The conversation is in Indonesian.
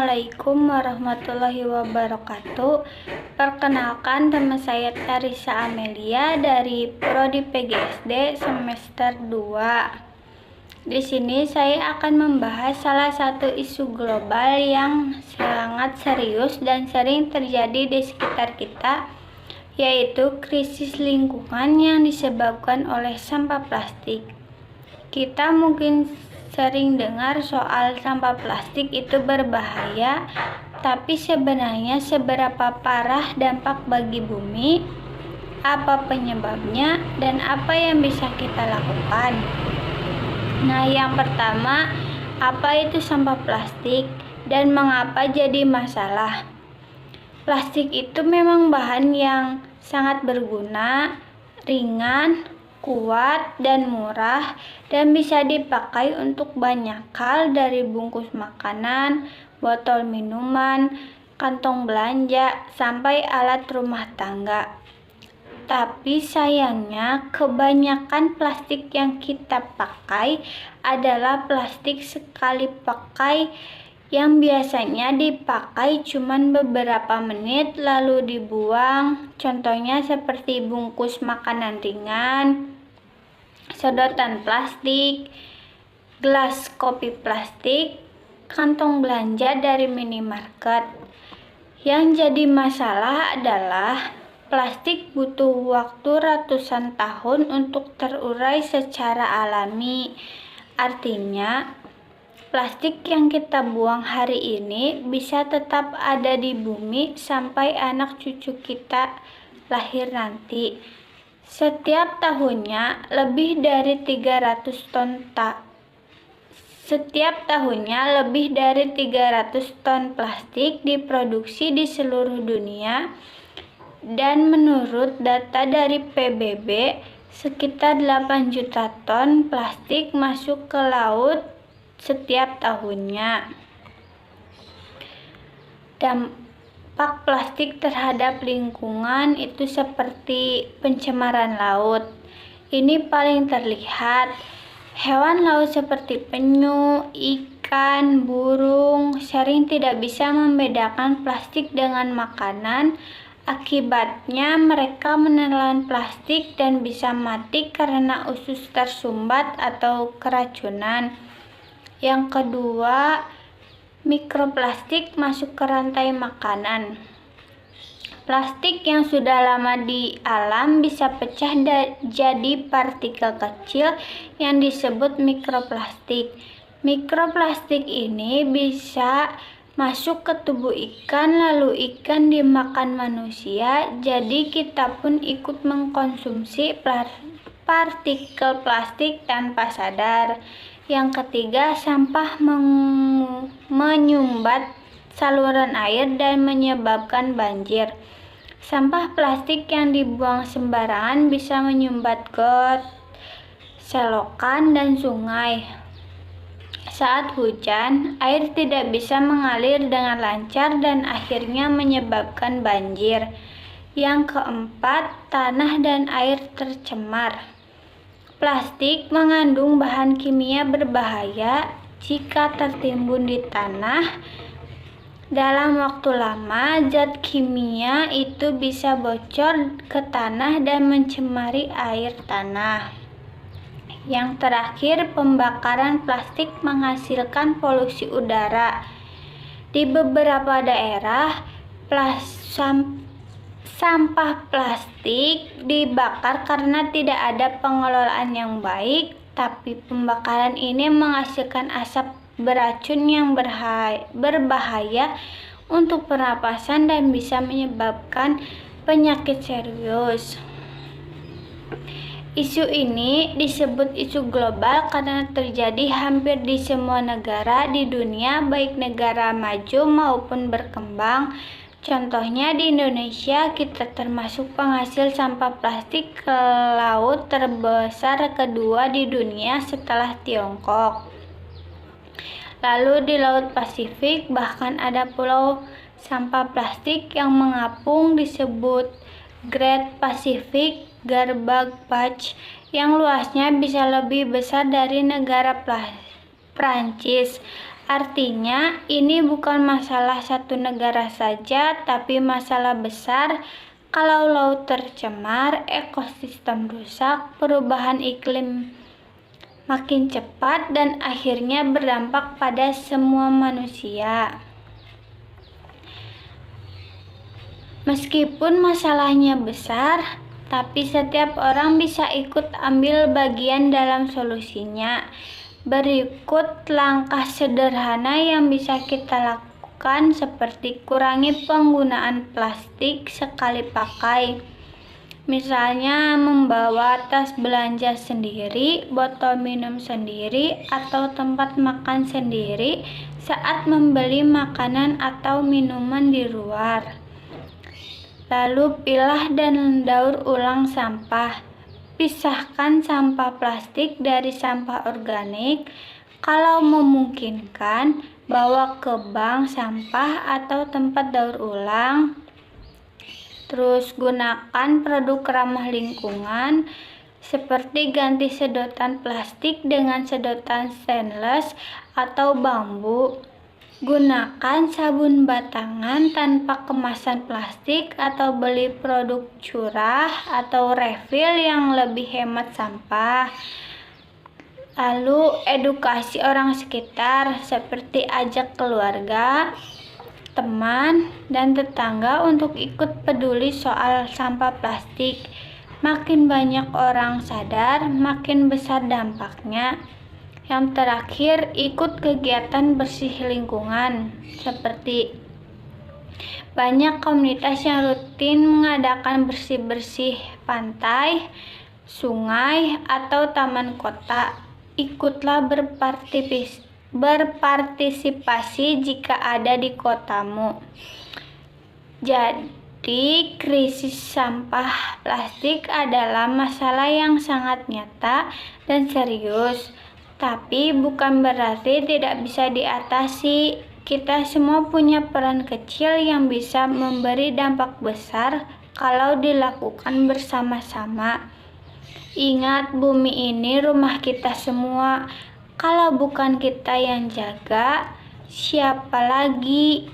Assalamualaikum warahmatullahi wabarakatuh. Perkenalkan, nama saya Tarisa Amelia dari Prodi PGSD semester 2. Di sini saya akan membahas salah satu isu global yang sangat serius dan sering terjadi di sekitar kita, yaitu krisis lingkungan yang disebabkan oleh sampah plastik. Kita mungkin sering dengar soal sampah plastik itu berbahaya, tapi sebenarnya seberapa parah dampak bagi bumi, apa penyebabnya, dan apa yang bisa kita lakukan? Nah, yang pertama, apa itu sampah plastik dan mengapa jadi masalah? Plastik itu memang bahan yang sangat berguna, ringan, kuat, dan murah, dan bisa dipakai untuk banyak hal, dari bungkus makanan, botol minuman, kantong belanja, sampai alat rumah tangga. Tapi sayangnya kebanyakan plastik yang kita pakai adalah plastik sekali pakai yang biasanya dipakai cuman beberapa menit lalu dibuang. Contohnya seperti bungkus makanan ringan, sedotan plastik, gelas kopi plastik, kantong belanja dari minimarket. Yang jadi masalah adalah plastik butuh waktu ratusan tahun untuk terurai secara alami. Artinya, plastik yang kita buang hari ini bisa tetap ada di bumi sampai anak cucu kita lahir nanti. Setiap tahunnya lebih dari 300 ton plastik diproduksi di seluruh dunia, dan menurut data dari PBB, sekitar 8 juta ton plastik masuk ke laut setiap tahunnya. Dampak plastik terhadap lingkungan itu seperti pencemaran laut. Ini paling terlihat. Hewan laut seperti penyu, ikan, burung sering tidak bisa membedakan plastik dengan makanan. Akibatnya mereka menelan plastik dan bisa mati karena usus tersumbat atau keracunan. Yang kedua, mikroplastik masuk ke rantai makanan. Plastik yang sudah lama di alam bisa pecah jadi partikel kecil yang disebut mikroplastik. Mikroplastik ini bisa masuk ke tubuh ikan, lalu ikan dimakan manusia, jadi kita pun ikut mengkonsumsi partikel plastik tanpa sadar. Yang ketiga, sampah menyumbat saluran air dan menyebabkan banjir. Sampah plastik yang dibuang sembarangan bisa menyumbat got, selokan, dan sungai. Saat hujan, air tidak bisa mengalir dengan lancar dan akhirnya menyebabkan banjir. Yang keempat, tanah dan air tercemar. Plastik mengandung bahan kimia berbahaya. Jika tertimbun di tanah dalam waktu lama, zat kimia itu bisa bocor ke tanah dan mencemari air tanah. Yang terakhir, pembakaran plastik menghasilkan polusi udara. Di beberapa daerah, sampah plastik dibakar karena tidak ada pengelolaan yang baik, tapi pembakaran ini menghasilkan asap beracun yang berbahaya untuk pernapasan dan bisa menyebabkan penyakit serius. Isu ini disebut isu global karena terjadi hampir di semua negara di dunia, baik negara maju maupun berkembang. Contohnya di Indonesia, kita termasuk penghasil sampah plastik ke laut terbesar kedua di dunia setelah Tiongkok. Lalu di Laut Pasifik bahkan ada pulau sampah plastik yang mengapung disebut Great Pacific Garbage Patch yang luasnya bisa lebih besar dari negara Prancis. Artinya, ini bukan masalah satu negara saja, tapi masalah besar. Kalau laut tercemar, ekosistem rusak, perubahan iklim makin cepat, dan akhirnya berdampak pada semua manusia. Meskipun masalahnya besar, tapi setiap orang bisa ikut ambil bagian dalam solusinya. Berikut langkah sederhana yang bisa kita lakukan, seperti kurangi penggunaan plastik sekali pakai. Misalnya membawa tas belanja sendiri, botol minum sendiri, atau tempat makan sendiri saat membeli makanan atau minuman di luar. Lalu pilah dan daur ulang sampah. Pisahkan sampah plastik dari sampah organik. Kalau memungkinkan, bawa ke bank sampah atau tempat daur ulang. Terus gunakan produk ramah lingkungan, seperti ganti sedotan plastik dengan sedotan stainless atau bambu. Gunakan sabun batangan tanpa kemasan plastik, atau beli produk curah atau refill yang lebih hemat sampah. Lalu edukasi orang sekitar, seperti ajak keluarga, teman, dan tetangga untuk ikut peduli soal sampah plastik. Makin banyak orang sadar, makin besar dampaknya. Yang terakhir, ikut kegiatan bersih lingkungan, seperti banyak komunitas yang rutin mengadakan bersih-bersih pantai, sungai, atau taman kota. Ikutlah berpartisipasi jika ada di kotamu. Jadi, krisis sampah plastik adalah masalah yang sangat nyata dan serius. Tapi bukan berarti tidak bisa diatasi. Kita semua punya peran kecil yang bisa memberi dampak besar kalau dilakukan bersama-sama. Ingat, bumi ini rumah kita semua. Kalau bukan kita yang jaga, siapa lagi?